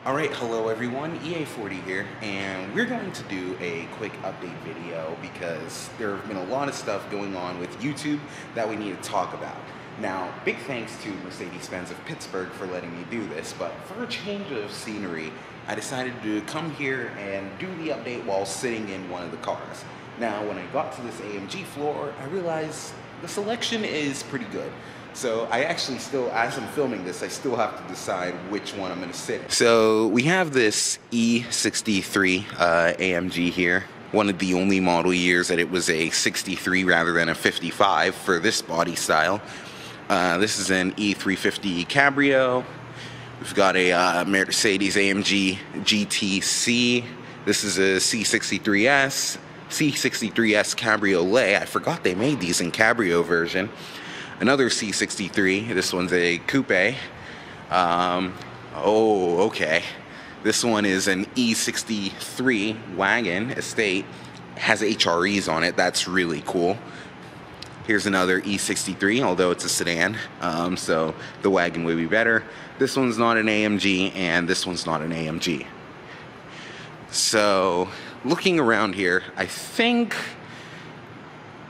Alright, hello everyone, EA40 here, and we're going to do a quick update video because there have been a lot of stuff going on with YouTube that we need to talk about. Now, big thanks to Mercedes-Benz of Pittsburgh for letting me do this, but for a change of scenery, I decided to come here and do the update while sitting in one of the cars. Now, when I got to this AMG floor, I realized the selection is pretty good. So I actually still, as I'm filming this, I still have to decide which one I'm going to sit in. So we have this E63 AMG here. One of the only model years that it was a 63 rather than a 55 for this body style. This is an E350 Cabrio. We've got a Mercedes AMG GTC. This is a C63S Cabriolet. I forgot they made these in Cabrio version. Another C63, this one's a coupe. Okay. This one is an E63 wagon estate. Has HREs on it, that's really cool. Here's another E63, although it's a sedan, so the wagon would be better. This one's not an AMG, and this one's not an AMG. So, looking around here, I think,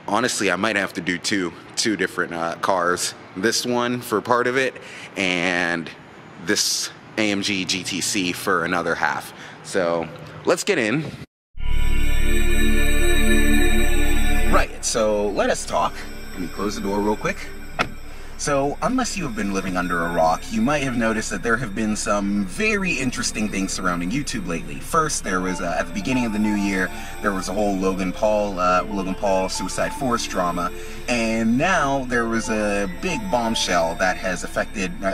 honestly, I might have to do two different cars. This one for part of it, and this AMG GTC for another half. So let's get in. Right, so let us talk. Let me close the door real quick. So, unless you have been living under a rock, you might have noticed that there have been some very interesting things surrounding YouTube lately. First, there was, at the beginning of the new year, there was a whole Logan Paul Suicide Forest drama, and now there was a big bombshell that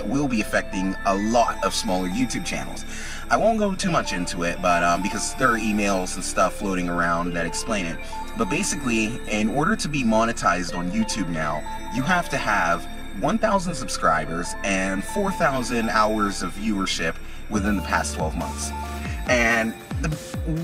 will be affecting a lot of smaller YouTube channels. I won't go too much into it, but because there are emails and stuff floating around that explain it. But basically, in order to be monetized on YouTube now, you have to have 1,000 subscribers and 4,000 hours of viewership within the past 12 months. And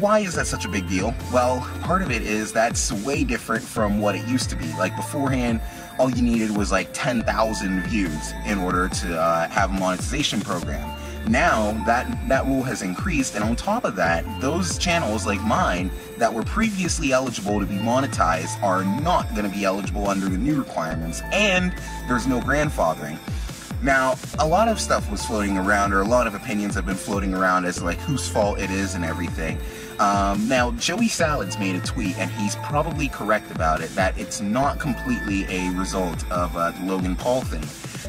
why is that such a big deal? Well, part of it is that's way different from what it used to be. Like beforehand, all you needed was like 10,000 views in order to have a monetization program. Now that rule has increased, and on top of that, those channels like mine that were previously eligible to be monetized are not going to be eligible under the new requirements, and there's no grandfathering. Now, a lot of stuff was floating around, or a lot of opinions have been floating around as like whose fault it is and everything. Now, Joey Salads made a tweet, and he's probably correct about it, that it's not completely a result of the Logan Paul thing.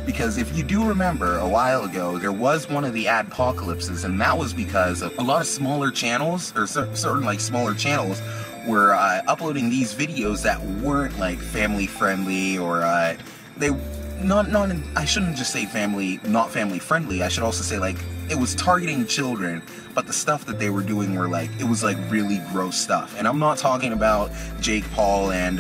Because if you do remember, a while ago, there was one of the adpocalypses, and that was because of a lot of smaller channels, or certain like smaller channels, were uploading these videos that weren't like family friendly, or I shouldn't just say not family friendly, I should also say like it was targeting children, but the stuff that they were doing were like, it was like really gross stuff. And I'm not talking about Jake Paul and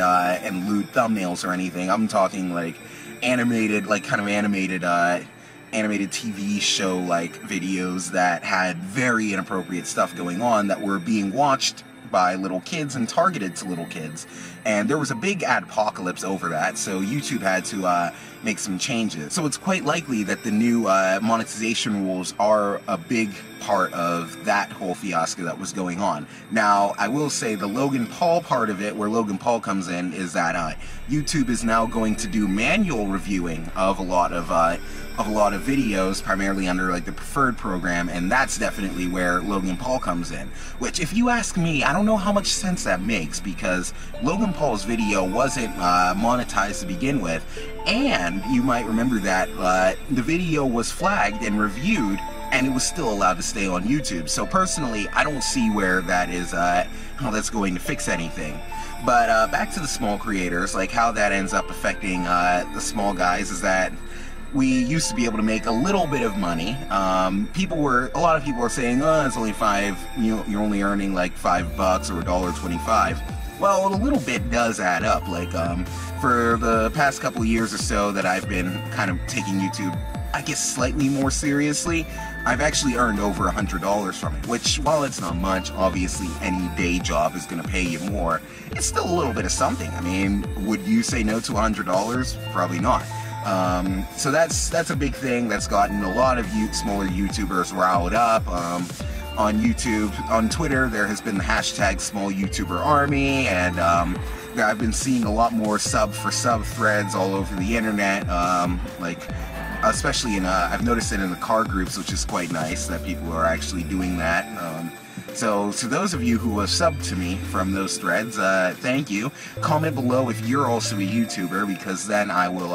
lewd thumbnails or anything. I'm talking like animated, like kind of animated TV show like videos that had very inappropriate stuff going on that were being watched by little kids and targeted to little kids. And there was a big adpocalypse over that, so YouTube had to make some changes. So it's quite likely that the new monetization rules are a big part of that whole fiasco that was going on. Now, I will say the Logan Paul part of it, where Logan Paul comes in, is that YouTube is now going to do manual reviewing of a lot of videos, primarily under like the preferred program, and that's definitely where Logan Paul comes in. Which, if you ask me, I don't know how much sense that makes, because Logan Paul's video wasn't monetized to begin with, and you might remember that the video was flagged and reviewed, and it was still allowed to stay on YouTube. So personally, I don't see where that is, how that's going to fix anything. But back to the small creators, like how that ends up affecting the small guys is that we used to be able to make a little bit of money. A lot of people were saying, oh, it's only you're only earning like $5 or $1.25. Well, a little bit does add up. Like, for the past couple of years or so that I've been kind of taking YouTube, I guess, slightly more seriously, I've actually earned over $100 from it, which, while it's not much, obviously any day job is going to pay you more, it's still a little bit of something. I mean, would you say no to $100? Probably not. So that's a big thing that's gotten a lot of smaller YouTubers riled up. On YouTube, on Twitter, there has been the hashtag Small YouTuber Army, and I've been seeing a lot more sub for sub threads all over the internet, like especially in I've noticed it in the car groups, which is quite nice that people are actually doing that. So to those of you who have subbed to me from those threads, thank you. Comment below if you're also a YouTuber, because then I will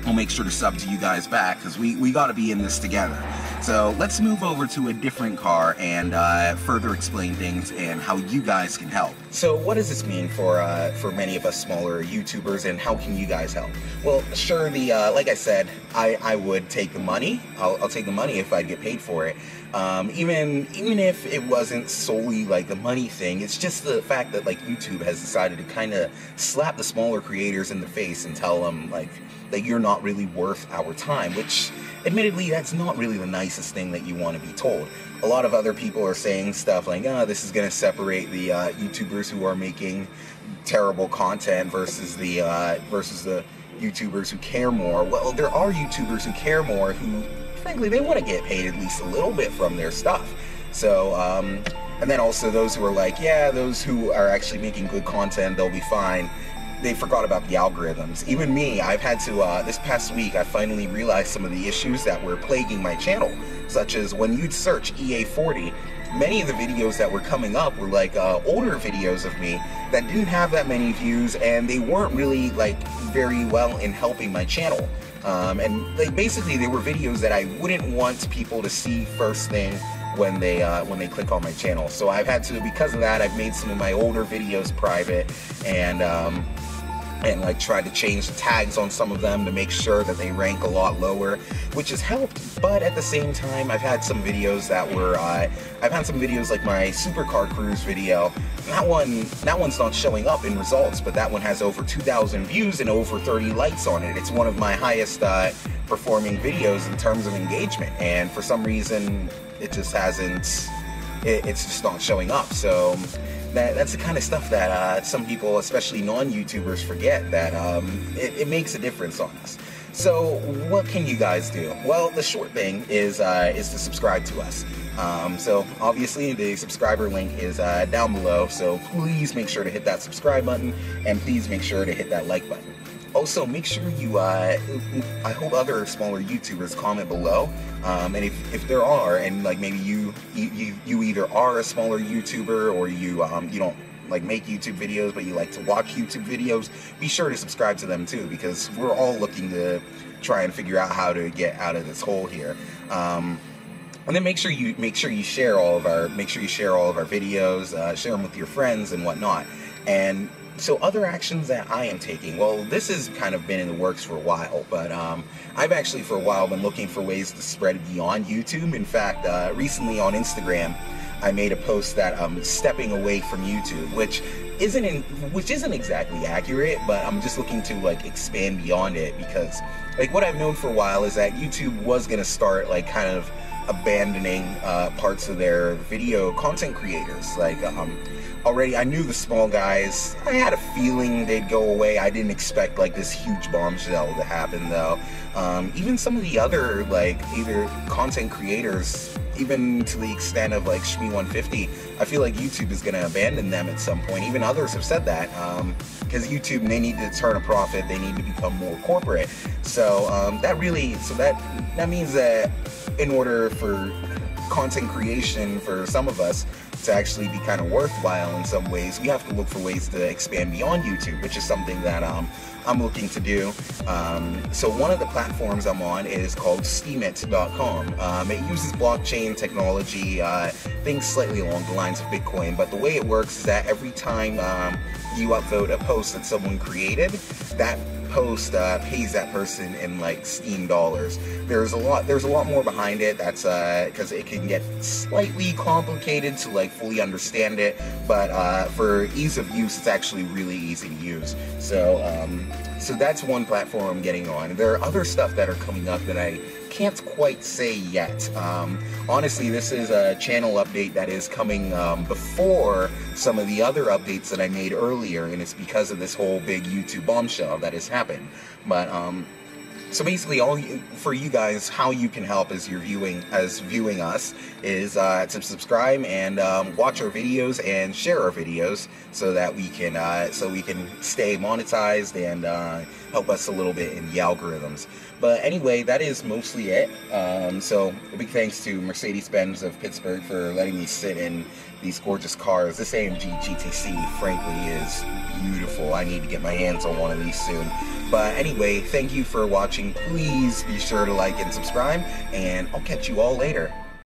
I'll make sure to sub to you guys back, because we got to be in this together. So let's move over to a different car and further explain things and how you guys can help. So what does this mean for many of us smaller YouTubers, and how can you guys help? Well, sure, like I said, I would take the money. I'll take the money if I'd get paid for it. Even if it wasn't solely like the money thing, it's just the fact that like YouTube has decided to kind of slap the smaller creators in the face and tell them like that you're not really worth our time, which admittedly that's not really the nicest thing that you want to be told. A lot of other people are saying stuff like, oh, this is going to separate the YouTubers who are making terrible content versus the YouTubers who care more. Well, there are YouTubers who care more who, frankly, they want to get paid at least a little bit from their stuff. So, and then also those who are like, yeah, those who are actually making good content, they'll be fine. They forgot about the algorithms. Even me, I've had to, this past week, I finally realized some of the issues that were plaguing my channel, such as when you'd search EA40, many of the videos that were coming up were like older videos of me that didn't have that many views, and they weren't really like very well in helping my channel. And like basically they were videos that I wouldn't want people to see first thing when they click on my channel. So I've had to, because of that, I've made some of my older videos private, and like tried to change the tags on some of them to make sure that they rank a lot lower, which has helped. But at the same time, I've had some videos that were, I've had some videos like my supercar cruise video. That one's not showing up in results, but that one has over 2,000 views and over 30 likes on it. It's one of my highest performing videos in terms of engagement, and for some reason, it just hasn't, it's just not showing up. So that's the kind of stuff that some people, especially non-YouTubers, forget, that it makes a difference on us. So what can you guys do? Well, the short thing is to subscribe to us. So obviously the subscriber link is down below, so please make sure to hit that subscribe button, and please make sure to hit that like button. Also, make sure you, I hope other smaller YouTubers comment below, and if there are, and like maybe you either are a smaller YouTuber, or you don't like make YouTube videos, but you like to watch YouTube videos, be sure to subscribe to them too, because we're all looking to try and figure out how to get out of this hole here. And then make sure you share all of our videos, share them with your friends and whatnot. And so other actions that I am taking, well, this has kind of been in the works for a while, but I've actually for a while been looking for ways to spread beyond YouTube. In fact, recently on Instagram, I made a post that I'm stepping away from YouTube, which isn't exactly accurate, but I'm just looking to like expand beyond it, because like what I've known for a while is that YouTube was gonna start like kind of abandoning parts of their video content creators. Like already I knew the small guys, I had a feeling they'd go away. I didn't expect like this huge bombshell to happen though. Even some of the other like either content creators, even to the extent of like Shmi150, I feel like YouTube is going to abandon them at some point. Even others have said that, because YouTube, they need to turn a profit, they need to become more corporate. So that means that in order for content creation for some of us to actually be kind of worthwhile in some ways, we have to look for ways to expand beyond YouTube, which is something that I'm looking to do. So one of the platforms I'm on is called Steemit.com. It uses blockchain technology, things slightly along the lines of Bitcoin, but the way it works is that every time you upvote a post that someone created, that post pays that person in like Steam dollars. There's a lot more behind it. That's because it can get slightly complicated to like fully understand it, but for ease of use, it's actually really easy to use. So so that's one platform I'm getting on. There are other stuff that are coming up that I can't quite say yet. Honestly, this is a channel update that is coming before some of the other updates that I made earlier, and it's because of this whole big YouTube bombshell that has happened. But So basically, for you guys, how you can help as you're viewing us is to subscribe and watch our videos and share our videos so that we can stay monetized and help us a little bit in the algorithms. But anyway, that is mostly it. So a big thanks to Mercedes-Benz of Pittsburgh for letting me sit in these gorgeous cars. This AMG GTC, frankly, is beautiful. I need to get my hands on one of these soon. But anyway, thank you for watching. Please be sure to like and subscribe, and I'll catch you all later.